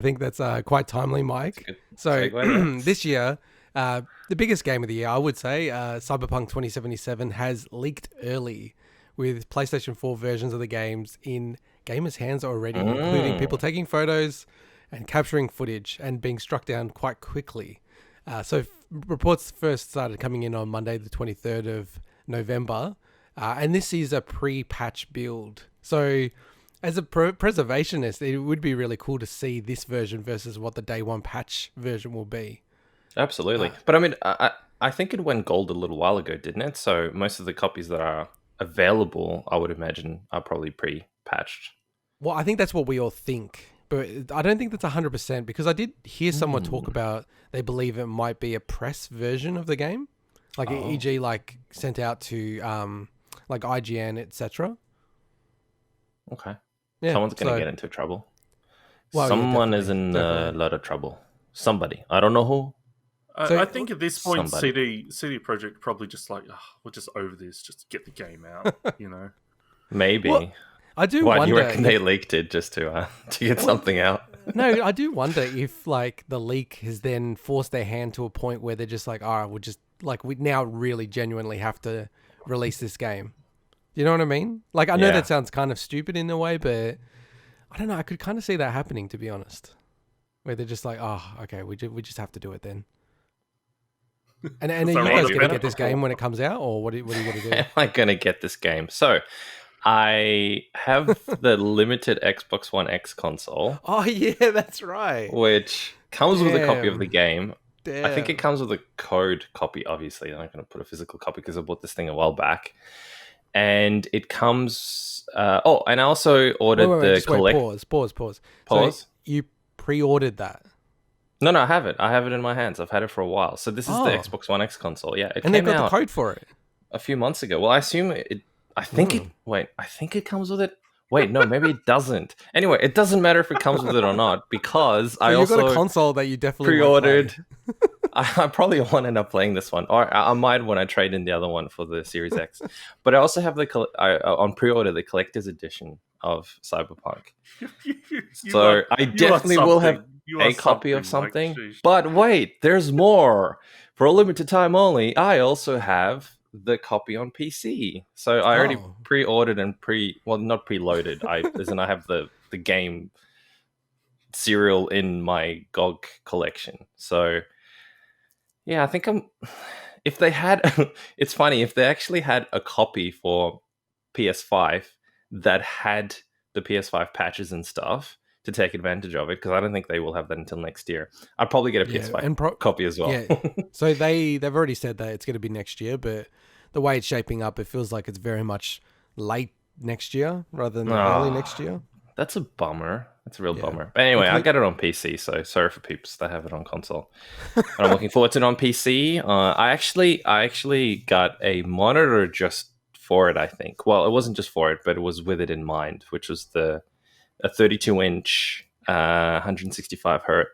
I think that's quite timely, It's a Mike. good So segue, yeah. this year, the biggest game of the year, I would say, Cyberpunk 2077 has leaked early with PlayStation 4 versions of the games in gamers' hands already, including people Mm. taking photos and capturing footage and being struck down quite quickly. Reports first started coming in on Monday, the 23rd of November, and this is a pre-patch build. So as a preservationist, it would be really cool to see this version versus what the day one patch version will be. Absolutely. Uh, But I mean, I think it went gold a little while ago, didn't it? So most of the copies that are available, I would imagine, are probably pre-patched. well, I think that's what we all think, but I don't think that's 100% because I did hear someone talk Hmm. about they believe it might be a press version of the game, like Oh, e.g., like sent out to like IGN, etc. okay. Yeah. Someone's going to So, get into trouble. well, yeah, Someone is definitely, in a definitely. lot of trouble. Somebody. I don't know who. So, I think at this point, Somebody. CD Projekt probably just like, "Ugh, we're just over this. Just get the game out. You know, well, Maybe. I do Why do you wonder reckon they if leaked it just to get well, something out? no, I do wonder if like the leak has then forced their hand to a point where they're just like, all right, we'll just like we now really genuinely have to release this game. You know what I mean? Like I know that Yeah. sounds kind of stupid in a way, but I don't know. I could kind of see that happening, to be honest. Where they're just like, oh, okay, we just have to do it then. And are so you right guys the gonna get this benefit. game when it comes out, or what are you gonna do? Am I going to get this game? So, I have the limited Xbox One X console, Oh yeah, that's right. which comes with a copy of the Damn, game. I think it damn. comes with a code copy, obviously. I'm not going to put a physical copy because I bought this thing a while back. And it comes. And I also ordered Wait. the Just wait. collect. Pause. So Pause. you pre-ordered that? No, I have it. I have it in my hands. I've had it for a while. So this is the Oh, Xbox One X console. Yeah, it and they've came got the out code for it. a few months ago. Well, I assume it. I think it. Mm. Wait, I think it comes with it. Wait, no, maybe it doesn't. Anyway, it doesn't matter if it comes with it or not because So I you got a also console that you definitely won't play. pre-ordered. I probably won't end up playing this one, or I might when I trade in the other one for the Series X. But I also have on pre-order the collector's edition of Cyberpunk. You are So I you are definitely will have something. You are a copy of something. Like, something. sheesh. But wait, there's more. For a limited time only, I also have the copy on PC. So I already Oh, pre-ordered and not preloaded. I have the game serial in my GOG collection. So yeah, I think I'm. If they had, it's funny if they actually had a copy for PS5 that had the PS5 patches and stuff to take advantage of it, because I don't think they will have that until next year. I'd probably get a yeah, PS5 and copy as well. yeah. So they've already said that it's going to be next year, but the way it's shaping up, it feels like it's very much late next year rather than early next Ah, year. that's a bummer. That's a real Yeah, bummer. But anyway, I include. got it on PC, so sorry for peeps that have it on console. But I'm looking forward to it on PC. I actually got a monitor just for it. I think. Well, it wasn't just for it, but it was with it in mind, which was a 32-inch, 165 hertz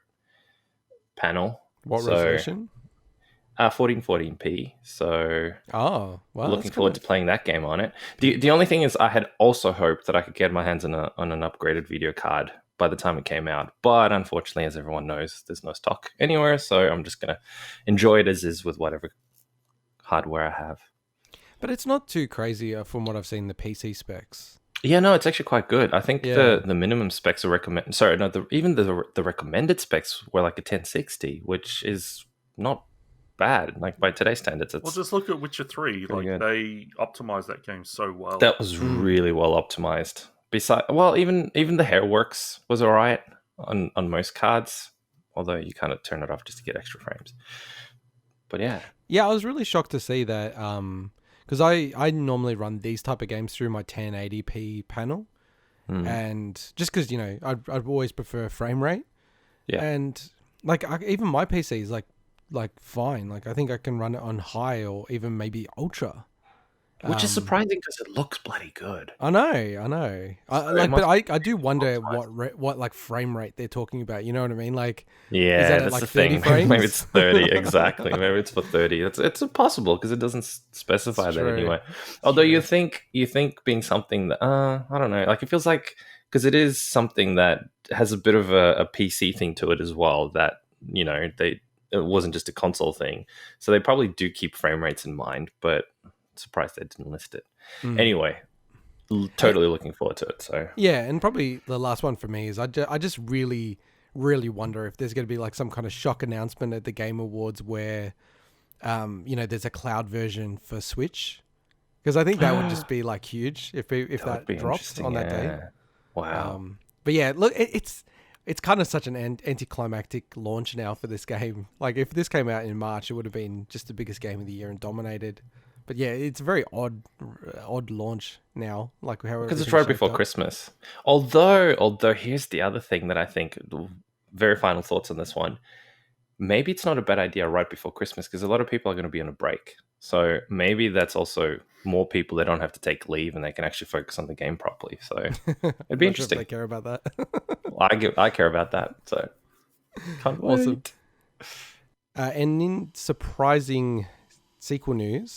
panel. What So resolution? 1440p. So Oh, well, that's looking kind forward of to playing that game on it. The only thing is, I had also hoped that I could get my hands on an upgraded video card by the time it came out, but unfortunately, as everyone knows, there's no stock anywhere. So I'm just gonna enjoy it as is with whatever hardware I have. but it's not too crazy from what I've seen the PC specs. Yeah, no, it's actually quite good. I think Yeah. the minimum specs are recommend. Sorry, no, even the recommended specs were like a 1060, which is not bad. Like by today's standards, Well, it's just look at Witcher 3. pretty Like, good. they optimized that game so well. That was Mm. really well optimized. Besides, well, even the hair works was all right on most cards, although you kind of turn it off just to get extra frames. But yeah, Yeah, I was really shocked to see that because I normally run these type of games through my 1080p panel, mm, and just because I'd always prefer frame rate, yeah. and like even my PC is like fine. Like I think I can run it on high or even maybe ultra. Which is Um, surprising because it looks bloody good. I know, I know. So it Like, but must I do be wonder optimized. what like frame rate they're talking about. You know what I mean? Like, is Yeah, that at that's like the 30 thing. Maybe frames? it's 30 exactly. Maybe it's for 30. It's impossible because it doesn't It's specify that true. anyway. It's Although true. you think being something that I don't know, like it feels like because it is something that has a bit of a PC thing to it as well. That it wasn't just a console thing, so they probably do keep frame rates in mind. But surprised they didn't list it. Anyway, totally looking forward to it. So yeah, and probably the last one for me is I just really, really wonder if there's going to be like some kind of shock announcement at the Game Awards where, there's a cloud version for Switch, because I think that would just be like huge if that would be drops on that day. yeah. Wow. But yeah, look, it's kind of such an anticlimactic launch now for this game. Like if this came out in March, it would have been just the biggest game of the year and dominated. But yeah, it's a very odd launch now. Like how because it's right before Christmas. Although here's the other thing that I think. Very final thoughts on this one. Maybe it's not a bad idea right before Christmas because a lot of people are going to be on a break. So maybe that's also more people that don't have to take leave and they can actually focus on the game properly. So it'd be interesting. Sure if they care about that. I care about that. So can't wait. Awesome. And in surprising sequel news,